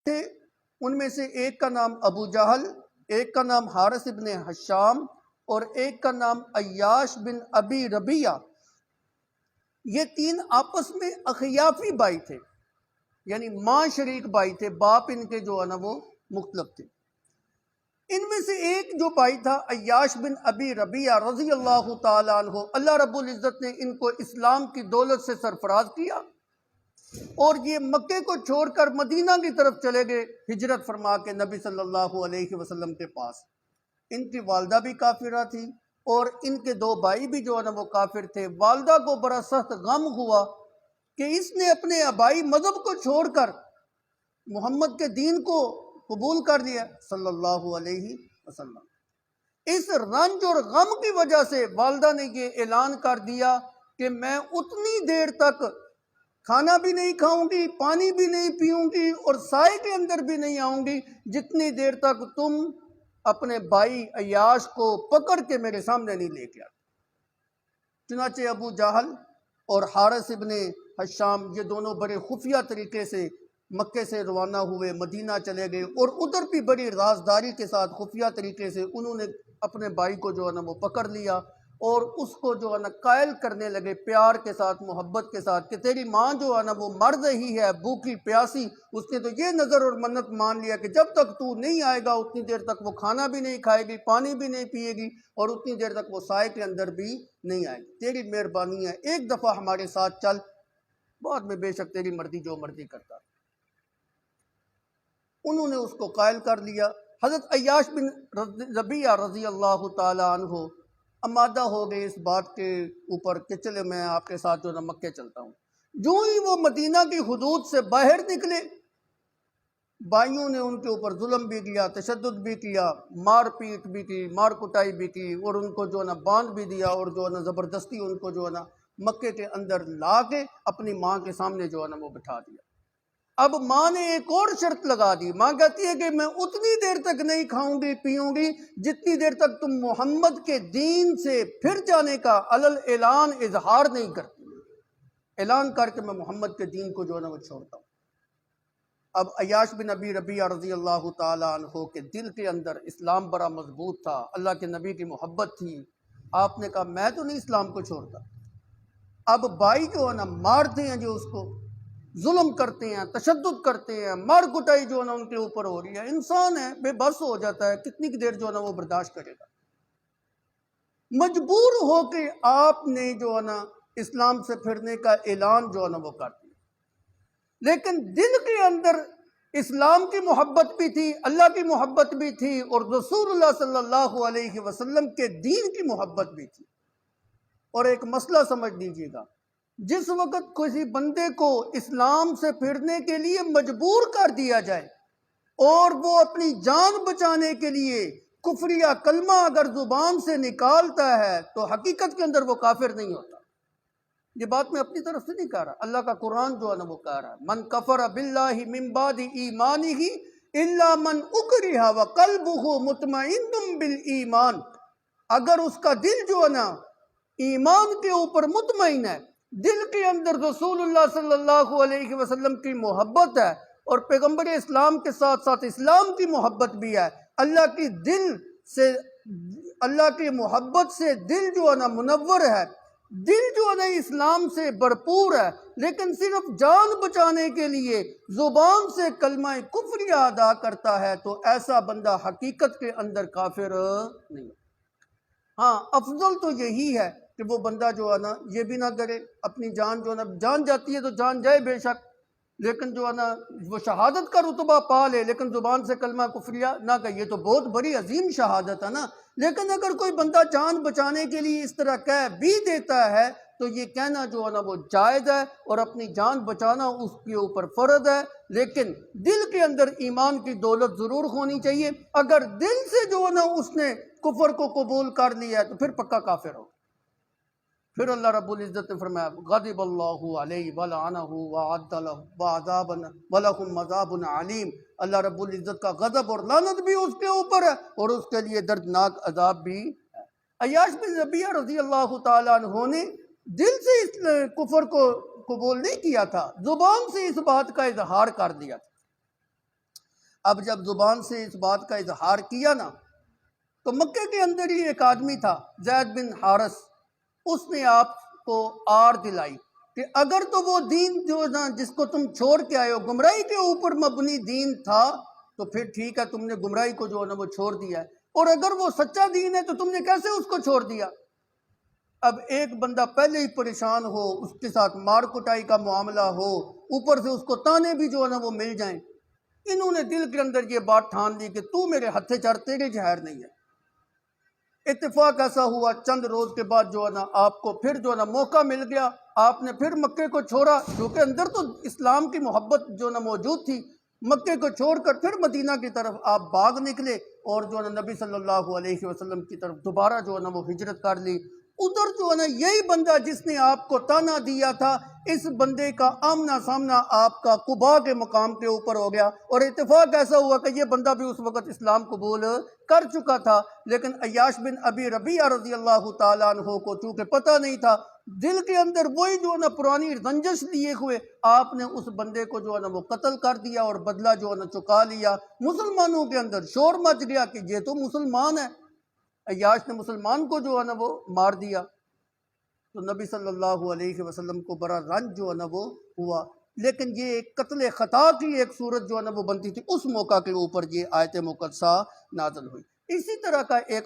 تھے، ان میں سے ایک کا نام ابو جہل، ایک کا نام حارث بن حشام اور ایک کا نام عیاش بن ابی ربیعہ۔ یہ تین آپس میں اخیافی بھائی تھے، یعنی ماں شریک بھائی تھے، باپ ان کے جو ہے نا وہ مختلف تھے۔ ان میں سے ایک جو بھائی تھا عیاش بن ابی ربیعہ رضی اللہ تعالیٰ عنہ، اللہ رب العزت نے ان کو اسلام کی دولت سے سرفراز کیا اور یہ مکے کو چھوڑ کر مدینہ کی طرف چلے گئے ہجرت فرما کے نبی صلی اللہ علیہ وسلم کے پاس۔ ان کی والدہ بھی کافرہ تھی اور ان کے دو بھائی بھی جو ہے نا وہ کافر تھے۔ والدہ کو بڑا سخت غم ہوا کہ اس نے اپنے آبائی مذہب کو چھوڑ کر محمد کے دین کو قبول کر لیا صلی اللہ علیہ وسلم۔ اس رنج اور غم کی وجہ سے والدہ نے یہ اعلان کر دیا کہ میں اتنی دیر تک کھانا بھی نہیں کھاؤں گی، پانی بھی نہیں پیوں گی اور سائے کے اندر بھی نہیں آؤں گی جتنی دیر تک تم اپنے بھائی عیاش کو پکڑ کے میرے سامنے نہیں لے کے آتے۔ چنانچہ ابو جہل اور حارث ابن حشام یہ دونوں بڑے خفیہ طریقے سے مکے سے روانہ ہوئے، مدینہ چلے گئے اور ادھر بھی بڑی رازداری کے ساتھ خفیہ طریقے سے انہوں نے اپنے بھائی کو جو ہے نا وہ پکڑ لیا اور اس کو جو ہے نا قائل کرنے لگے پیار کے ساتھ، محبت کے ساتھ کہ تیری ماں جو ہے نا وہ مر رہی ہے بھوکی پیاسی۔ اس نے تو یہ نظر اور منت مان لیا کہ جب تک تو نہیں آئے گا اتنی دیر تک وہ کھانا بھی نہیں کھائے گی، پانی بھی نہیں پیے گی اور اتنی دیر تک وہ سائے کے اندر بھی نہیں آئے گی۔ تیری مہربانی ہے، ایک دفعہ ہمارے ساتھ چل، بعد میں بے شک تیری مرضی جو مرضی کرتا۔ انہوں نے اس کو قائل کر لیا۔ حضرت عیاش بن ربیعہ رضی اللہ تعالی عنہ آمادہ ہو گئے اس بات کے اوپر کہ چلے میں آپ کے ساتھ جو ہے مکے چلتا ہوں۔ جو ہی وہ مدینہ کی حدود سے باہر نکلے، بھائیوں نے ان کے اوپر ظلم بھی کیا، تشدد بھی کیا، مار پیٹ بھی کی، مار کٹائی بھی کی اور ان کو جو ہے نا باندھ بھی دیا اور جو ہے نا زبردستی ان کو جو ہے نا مکے کے اندر لا کے اپنی ماں کے سامنے جو ہے نا وہ بٹھا دیا۔ اب ماں نے ایک اور شرط لگا دی، ماں کہتی ہے کہ میں اتنی دیر تک نہیں کھاؤں گی پیوں گی جتنی دیر تک تم محمد کے دین سے پھر جانے کا علل اعلان اظہار نہیں کرتی، اعلان کر کے میں محمد کے دین کو جو ہے نا وہ چھوڑتا ہوں۔ اب عیاش بن ابی ربیعہ رضی اللہ تعالیٰ عنہ کے دل کے اندر اسلام بڑا مضبوط تھا، اللہ کے نبی کی محبت تھی۔ آپ نے کہا میں تو نہیں اسلام کو چھوڑتا۔ اب بھائی جو ہے نا مارتے ہیں، جو اس کو ظلم کرتے ہیں، تشدد کرتے ہیں، مار کٹائی جو ہے نا ان کے اوپر ہو رہی ہے، انسان ہے بے بس ہو جاتا ہے، کتنی دیر جو ہے نا وہ برداشت کرے گا۔ مجبور ہو کے آپ نے جو ہے نا اسلام سے پھرنے کا اعلان جو ہے نا وہ کر دیا، لیکن دل کے اندر اسلام کی محبت بھی تھی، اللہ کی محبت بھی تھی اور رسول اللہ صلی اللہ علیہ وسلم کے دین کی محبت بھی تھی۔ اور ایک مسئلہ سمجھ لیجیے گا، جس وقت کسی بندے کو اسلام سے پھرنے کے لیے مجبور کر دیا جائے اور وہ اپنی جان بچانے کے لیے کفریہ کلمہ اگر زبان سے نکالتا ہے تو حقیقت کے اندر وہ کافر نہیں ہوتا۔ یہ بات میں اپنی طرف سے نہیں کہہ رہا، اللہ کا قرآن جو ہے نا وہ کہہ رہا ہے، من کفر باللہ من بعد ایمانہ الا من اکرہ وقلبہ مطمئن بالایمان۔ اگر اس کا دل جو ہے نا ایمان کے اوپر مطمئن ہے، دل کے اندر رسول اللہ صلی اللہ علیہ وسلم کی محبت ہے اور پیغمبر اسلام کے ساتھ ساتھ اسلام کی محبت بھی ہے، اللہ کی دل سے، اللہ کی محبت سے دل جو ہے نا منور ہے، دل جو ہے نا اسلام سے بھرپور ہے، لیکن صرف جان بچانے کے لیے زبان سے کلمہ کفریہ ادا کرتا ہے، تو ایسا بندہ حقیقت کے اندر کافر نہیں۔ ہاں افضل تو یہی ہے کہ وہ بندہ جو ہے نا یہ بھی نہ کرے، اپنی جان جو ہے نا، جان جاتی ہے تو جان جائے بے شک، لیکن جو ہے نا وہ شہادت کا رتبہ پا لے لیکن زبان سے کلمہ کفریہ نہ کہے، یہ تو بہت بڑی عظیم شہادت ہے نا۔ لیکن اگر کوئی بندہ جان بچانے کے لیے اس طرح کہہ بھی دیتا ہے تو یہ کہنا جو ہے نا وہ جائز ہے اور اپنی جان بچانا اس کے اوپر فرض ہے، لیکن دل کے اندر ایمان کی دولت ضرور ہونی چاہیے۔ اگر دل سے جو ہے نا اس نے کفر کو قبول کر لیا ہے تو پھر پکا کافر ہو۔ پھر اللہ رب العزت نے فرمایا غضب اللہ علیہ ولعنہ وعد له ولہم عذاب علیم۔ اللہ رب العزت کا غضب اور لعنت بھی اس کے اوپر ہے اور اس کے لیے دردناک عذاب بھی ہے۔ عیاش بن ربیعہ رضی اللہ تعالیٰ عنہ نے دل سے اس کفر کو قبول نہیں کیا تھا، زبان سے اس بات کا اظہار کر دیا تھا، اب جب زبان سے اس بات کا اظہار کیا نا، تو مکے کے اندر ہی ایک آدمی تھا زید بن حارث، اس نے آپ کو آر دلائی کہ اگر تو وہ دین جو نا جس کو تم چھوڑ کے آئے ہو گمراہی کے اوپر مبنی دین تھا تو پھر ٹھیک ہے، تم نے گمراہی کو جو ہے نا وہ چھوڑ دیا ہے، اور اگر وہ سچا دین ہے تو تم نے کیسے اس کو چھوڑ دیا؟ اب ایک بندہ پہلے ہی پریشان ہو، اس کے ساتھ مار کٹائی کا معاملہ ہو، اوپر سے اس کو تانے بھی جو ہے نا وہ مل جائیں، انہوں نے دل کے اندر یہ بات ٹھان لی کہ تو میرے ہتھے چار، تیرے جہر نہیں ہے۔ اتفاق ایسا ہوا چند روز کے بعد جو ہے نا آپ کو پھر جو ہے نا موقع مل گیا، آپ نے پھر مکے کو چھوڑا، کیونکہ اندر تو اسلام کی محبت جو ہے نا موجود تھی، مکے کو چھوڑ کر پھر مدینہ کی طرف آپ بھاگ نکلے، اور جو ہے نا نبی صلی اللہ علیہ وسلم کی طرف دوبارہ جو ہے نا وہ ہجرت کر لی۔ ادھر جو ہے نا یہی بندہ جس نے آپ کو تانا دیا تھا، اس بندے کا آمنا سامنا آپ کا قباء کے مقام کے اوپر ہو گیا، اور اتفاق ایسا ہوا کہ یہ بندہ بھی اس وقت اسلام قبول کر چکا تھا، لیکن عیاش بن ابی ربیعہ رضی اللہ تعالیٰ عنہ کو چونکہ پتہ نہیں تھا، دل کے اندر وہی جو ہے نا پرانی رنجش لیے ہوئے آپ نے اس بندے کو جو ہے نا وہ قتل کر دیا اور بدلہ جو ہے نا چکا لیا۔ مسلمانوں کے اندر شور مچ گیا کہ یہ تو مسلمان ہے، عیاش نے مسلمان کو جو ہے نا وہ مار دیا، تو نبی صلی اللہ علیہ وسلم کو بڑا رنج جو ہے نا وہ ہوا، لیکن یہ ایک قتل خطا کی ایک صورت جو ہے نا وہ بنتی تھی، اس موقع کے اوپر یہ آیت مقدسہ نازل ہوئی۔ اسی طرح کا ایک